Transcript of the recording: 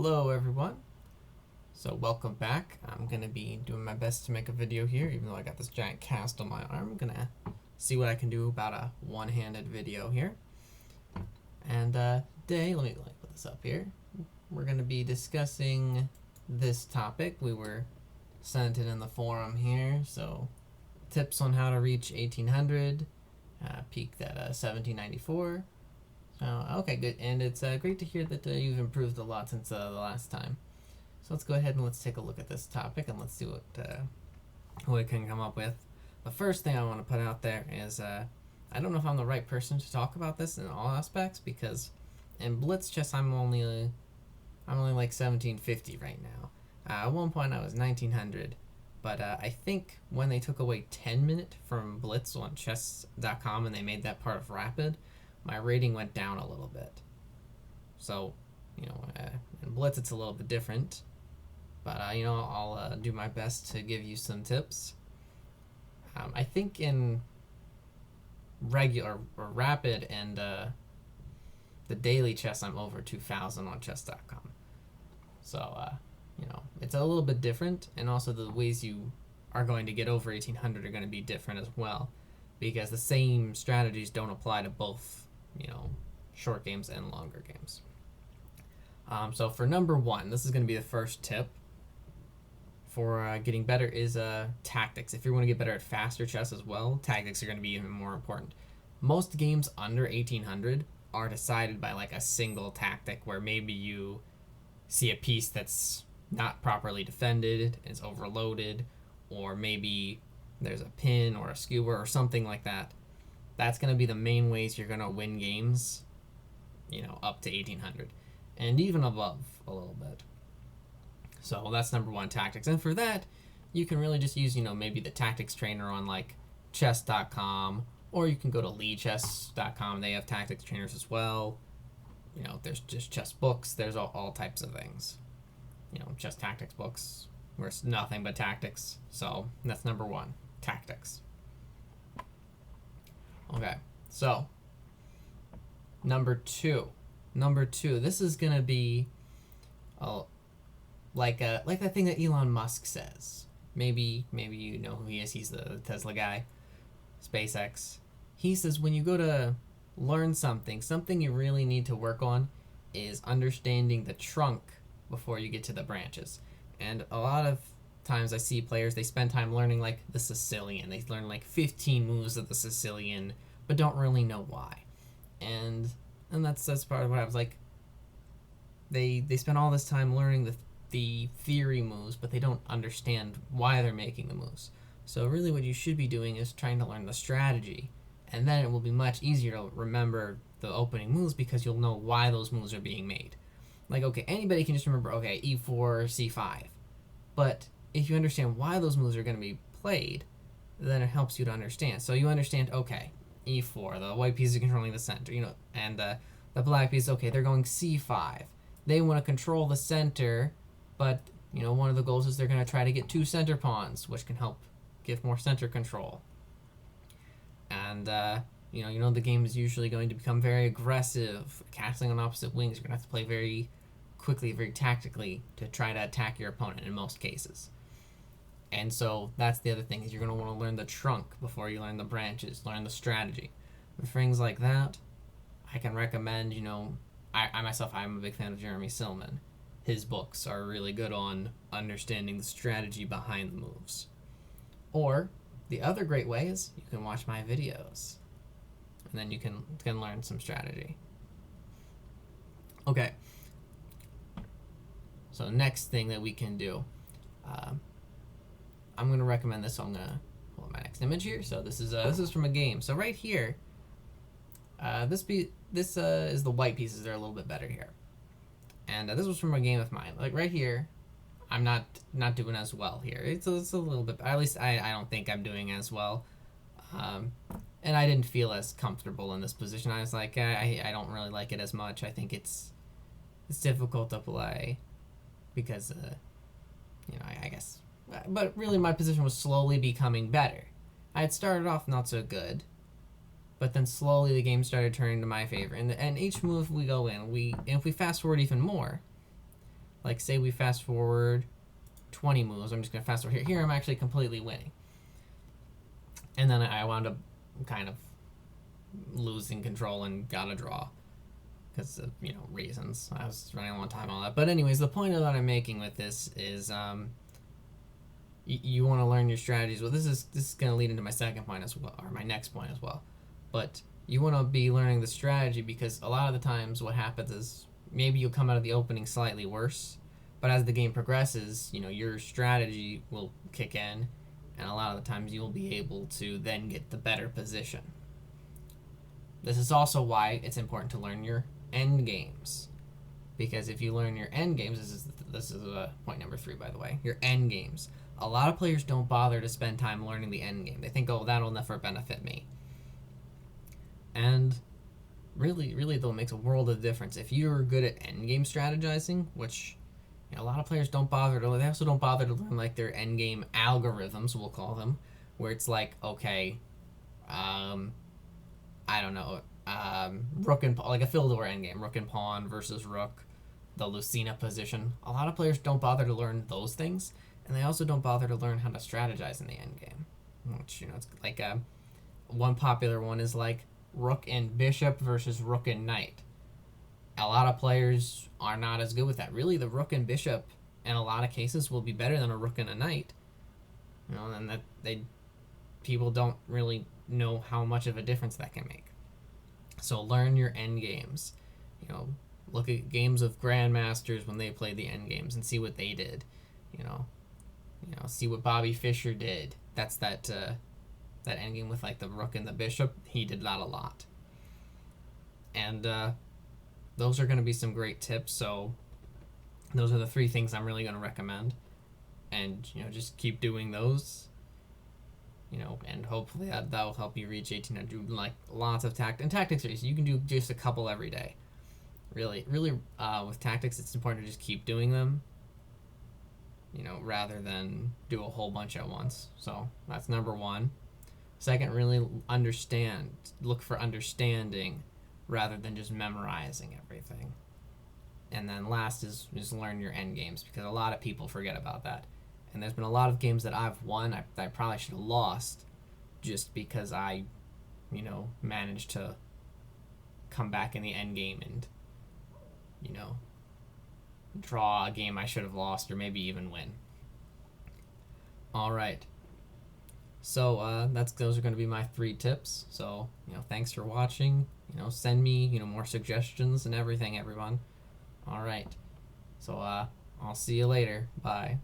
Hello everyone. So welcome back. I'm gonna be doing my best to make a video here, even though I got this giant cast on my arm. I'm gonna see what I can do about a one-handed video here. And today, let me put this up here. We're gonna be discussing this topic. We were sent it in the forum here. So tips on how to reach 1800, peaked at 1794. Okay, good. And it's great to hear that you've improved a lot since the last time. So let's go ahead and let's take a look at this topic and let's see what we can come up with. The first thing I want to put out there is I don't know if I'm the right person to talk about this in all aspects, because in Blitz chess I'm only like 1750 right now. At one point I was 1900, but I think when they took away 10-minute from Blitz on chess.com and they made that part of Rapid, my rating went down a little bit. So, in Blitz it's a little bit different, but I'll do my best to give you some tips. I think in regular or Rapid and the daily chess I'm over 2000 on chess.com. So, it's a little bit different, and also the ways you are going to get over 1800 are going to be different as well, because the same strategies don't apply to both short games and longer games. So for number one, this is going to be the first tip for getting better is tactics. If you want to get better at faster chess as well, tactics are going to be even more important. Most games under 1800 are decided by like a single tactic, where maybe you see a piece that's not properly defended, it's overloaded, or maybe there's a pin or a skewer or something like that. That's going to be the main ways you're going to win games, up to 1800 and even above a little bit. So that's number one, tactics. And for that, you can really just use, maybe the tactics trainer on like chess.com, or you can go to leechess.com. They have tactics trainers as well. There's just chess books. There's all types of things. Chess tactics books where it's nothing but tactics. So that's number one, tactics. Okay, so number two, this is gonna be like the thing that Elon Musk says. Maybe you know who he is. He's the Tesla guy, SpaceX. He says when you go to learn something you really need to work on is understanding the trunk before you get to the branches. And a lot of times I see players, they spend time learning like the Sicilian. They learn like 15 moves of the Sicilian, but don't really know why. And that's part of what I was like. They spend all this time learning the theory moves, but they don't understand why they're making the moves. So really what you should be doing is trying to learn the strategy, and then it will be much easier to remember the opening moves, because you'll know why those moves are being made. Like, okay, anybody can just remember, okay, e4, c5. But if you understand why those moves are going to be played, then it helps you to understand. So you understand, okay, e4, the white piece is controlling the center, and the black piece, okay, they're going c5. They want to control the center, but, one of the goals is they're going to try to get two center pawns, which can help give more center control. And, the game is usually going to become very aggressive, castling on opposite wings. You're going to have to play very quickly, very tactically to try to attack your opponent in most cases. And so that's the other thing, is you're going to want to learn the trunk before you learn the branches, learn the strategy. And for things like that, I can recommend, I myself, I'm a big fan of Jeremy Silman. His books are really good on understanding the strategy behind the moves. Or the other great way is you can watch my videos, and then you can learn some strategy. Okay. So next thing that we can do, I'm going to recommend this. So I'm going to pull up my next image here. So this is from a game. So right here, this is the white pieces. They're a little bit better here. And this was from a game of mine. Like right here, I'm not doing as well here. It's a little bit, at least I don't think I'm doing as well. And I didn't feel as comfortable in this position. I was like, I don't really like it as much. I think it's difficult to play because, I guess. But really my position was slowly becoming better. I had started off not so good, but then slowly the game started turning to my favor. And each move we go in, if we fast forward even more, Like, say we fast forward 20 moves. I'm just going to fast forward here. Here I'm actually completely winning. And then I wound up kind of losing control and got a draw because of, you know, reasons. I was running a long time on that. But anyways, the point that I'm making with this is you want to learn your strategies. Well, this is going to lead into my second point as well, or my next point as well. But you want to be learning the strategy because a lot of the times what happens is maybe you'll come out of the opening slightly worse, but as the game progresses, you know, your strategy will kick in, and a lot of the times you'll be able to then get the better position. This is also why it's important to learn your end games, because if you learn your end games, this is point number 3, by the way, your end games. A lot of players don't bother to spend time learning the end game. They think, oh, that'll never benefit me. And really though, it makes a world of difference. If you're good at end game strategizing, which, you know, a lot of players don't bother to, they also don't bother to learn like their end game algorithms, we'll call them, where it's like, okay, I don't know, rook and like a Philidor endgame, rook and pawn versus rook, the Lucina position. A lot of players don't bother to learn those things, and they also don't bother to learn how to strategize in the endgame. Which, you know, it's like one popular one is like rook and bishop versus rook and knight. A lot of players are not as good with that. Really, the rook and bishop in a lot of cases will be better than a rook and a knight. You know, and that people don't really know how much of a difference that can make. So learn your end games. You know, look at games of grandmasters when they played the end games and see what they did. You know, see what Bobby Fischer did. That's that end game with like the rook and the bishop. He did that a lot. And those are going to be some great tips. So those are the 3 things I'm really going to recommend. And, you know, just keep doing those. You know, and hopefully that will help you reach 1800. Like lots of tactics are easy. You can do just a couple every day. Really, with tactics, it's important to just keep doing them. You know, rather than do a whole bunch at once. So that's number 1. Second, really look for understanding rather than just memorizing everything. And then last is just learn your end games, because a lot of people forget about that. And there's been a lot of games that I've won I probably should have lost just because I, you know, managed to come back in the end game and, you know, draw a game I should have lost or maybe even win. All right. So those are going to be my 3 tips. So, you know, thanks for watching. You know, send me, you know, more suggestions and everything, everyone. All right. So I'll see you later. Bye.